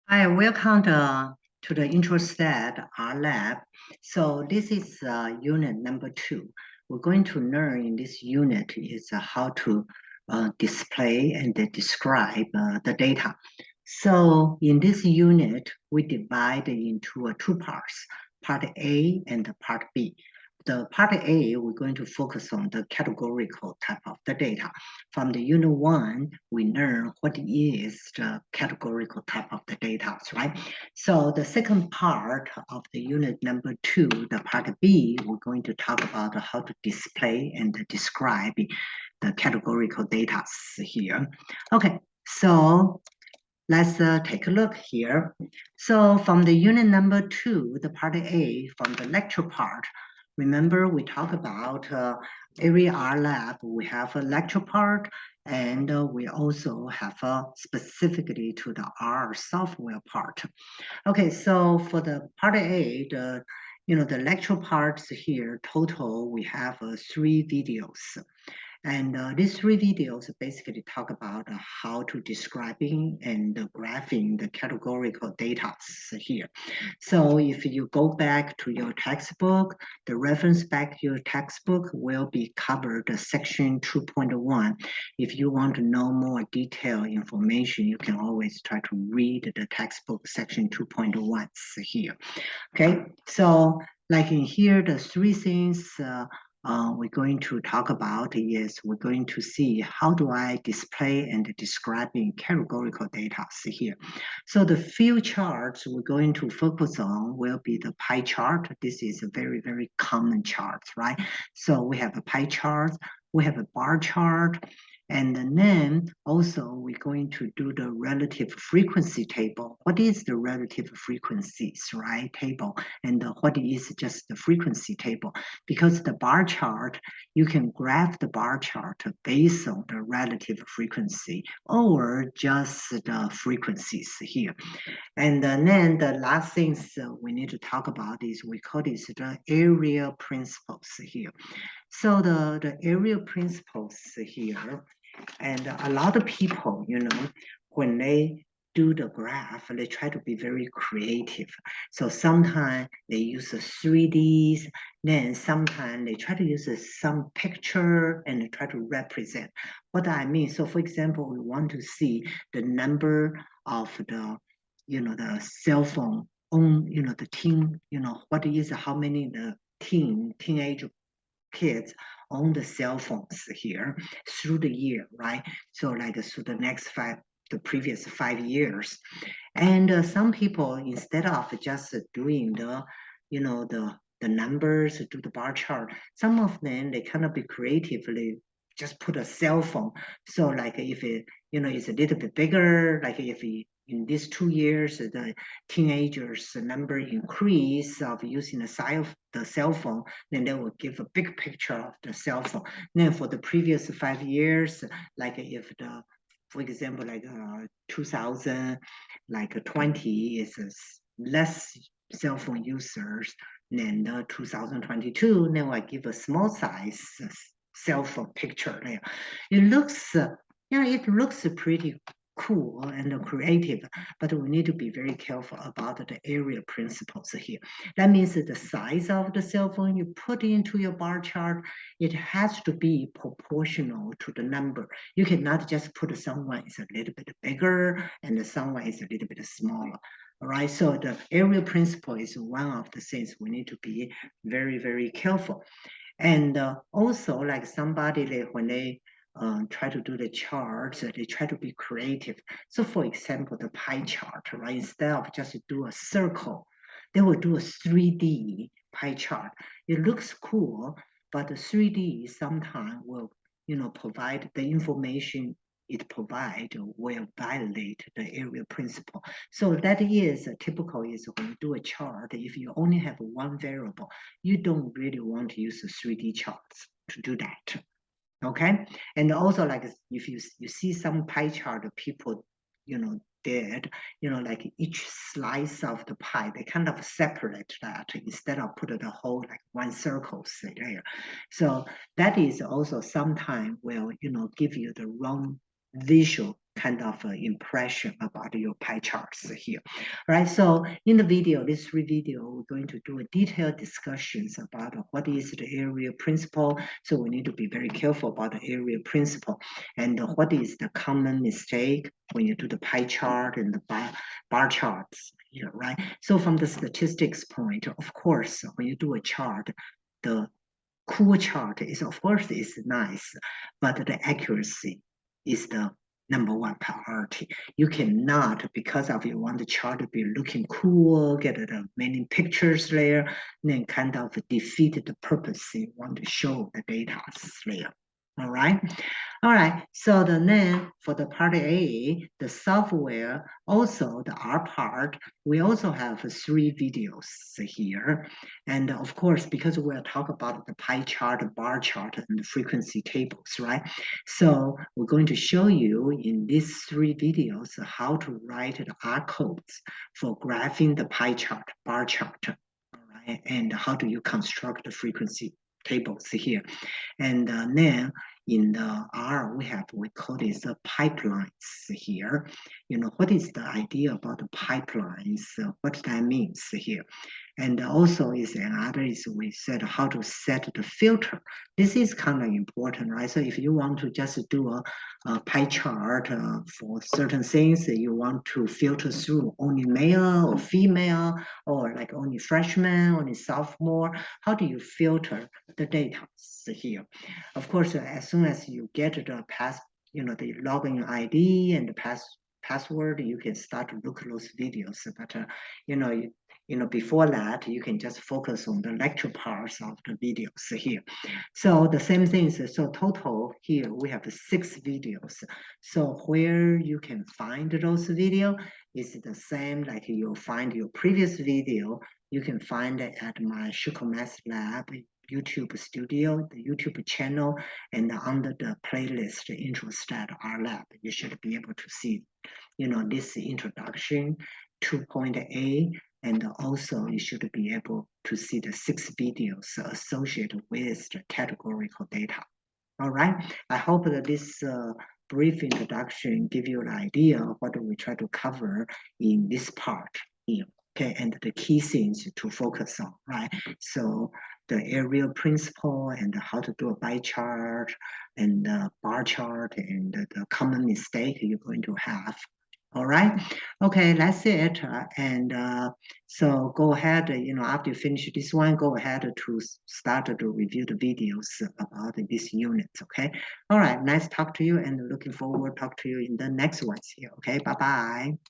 Hi, welcome to the IntroStat R Lab. So this is unit number 2. We're going to learn in this unit is how to display and describe the data. So in this unit, we divide into two parts, part A and part B. The part A, we're going to focus on the categorical type of the data. From the unit 1, we learn what is the categorical type of the data, right? So the second part of the unit number 2, the part B, we're going to talk about how to display and describe the categorical data here. Okay, so let's take a look here. So from the unit number 2, the part A, from the lecture part, remember we talk about every R lab, we have a lecture part, and we also have specifically to the R software part. Okay, so for the part A, the lecture parts here, total, we have 3 videos. And these 3 videos basically talk about how to describing and graphing the categorical data here. So if you go back to your textbook, the reference back to your textbook will be covered section 2.1. If you want to know more detailed information, you can always try to read the textbook section 2.1 here. Okay, so like in here, the 3 things we're going to talk about is we're going to see how do I display and describing categorical data here. So the few charts we're going to focus on will be the pie chart. This is a very, very common chart, right? So we have a pie chart, we have a bar chart, and then also we're going to do the relative frequency table. What is the relative frequencies, right, table? And what is just the frequency table? Because the bar chart, you can graph the bar chart based on the relative frequency or just the frequencies here. And then the last things we need to talk about is we call this the area principles here. So the area principles here, and a lot of people, when they do the graph, they try to be very creative. So sometimes they use the 3Ds, then sometimes they try to use some picture and they try to represent what I mean. So for example, we want to see the number of the cell phone on, the teen, what is how many the teenage kids own the cell phones here through the year, right? So like through the previous 5 years. And some people, instead of just doing the numbers, do the bar chart, some of them, they kind of be creatively just put a cell phone. So like if it's a little bit bigger, like if in these 2 years, the teenagers number increase of using the cell phone, then they will give a big picture of the cell phone. Then for the previous 5 years, like if for example, like 2020 is less cell phone users than the 2022, then I give a small size cell phone picture there. It looks, it looks pretty cool and creative, but we need to be very careful about the area principles here. That means that the size of the cell phone you put into your bar chart, it has to be proportional to the number. You cannot just put someone is a little bit bigger and someone is a little bit smaller. All right, so the area principle is one of the things we need to be very, very careful. And also, like somebody, when they try to do the charts, they try to be creative. So for example, the pie chart, right? Instead of just do a circle, they will do a 3D pie chart. It looks cool, but the 3D sometimes will, provide the information it provides will violate the area principle. So that is typical is when you do a chart, if you only have one variable, you don't really want to use the 3D charts to do that. Okay, and also like if you see some pie chart people did, like each slice of the pie, they kind of separate that instead of put the whole like one circle there. So that is also sometimes will give you the wrong visual kind of impression about your pie charts here. All right, so in the video, this three video, we're going to do a detailed discussions about what is the area principle. So we need to be very careful about the area principle and what is the common mistake when you do the pie chart and the bar charts here, right? So from the statistics point, of course, when you do a chart, the cool chart is, of course, is nice, but the accuracy is the number one priority. You cannot, because of you want the chart to be looking cool, get the many pictures there, then kind of defeat the purpose you want to show the data layer. All right. All right, so then for the part A, the software, also the R part, we also have three videos here. And of course, because we'll talk about the pie chart, the bar chart, and the frequency tables, right? So we're going to show you in these three videos how to write the R codes for graphing the pie chart, bar chart, all right? And how do you construct the frequency tables here. And then in the R, we call this pipelines here. You know, what is the idea about the pipelines? What that means here? And also is another is we said how to set the filter. This is kind of important, right? So if you want to just do a pie chart for certain things, you want to filter through only male or female, or like only freshman, only sophomore, how do you filter the data here? Of course, as soon as you get the the login ID and the password, you can start to look at those videos. But before that, you can just focus on the lecture parts of the videos here. So the same things. So total here we have 6 videos. So where you can find those videos is the same like you'll find your previous video. You can find it at my Shuko Math Lab YouTube studio, the YouTube channel, and under the playlist Introstat R Lab, you should be able to see, this introduction 2.A, and also you should be able to see the 6 videos associated with the categorical data. All right, I hope that this brief introduction give you an idea of what we try to cover in this part here. Okay, and the key things to focus on, right? So the area principle and how to do a pie chart and the bar chart and the common mistake you're going to have. All right, okay, that's it. So go ahead, after you finish this one, go ahead to start to review the videos about this unit, okay? All right, nice talk to you and looking forward to talk to you in the next ones here, okay? Bye-bye.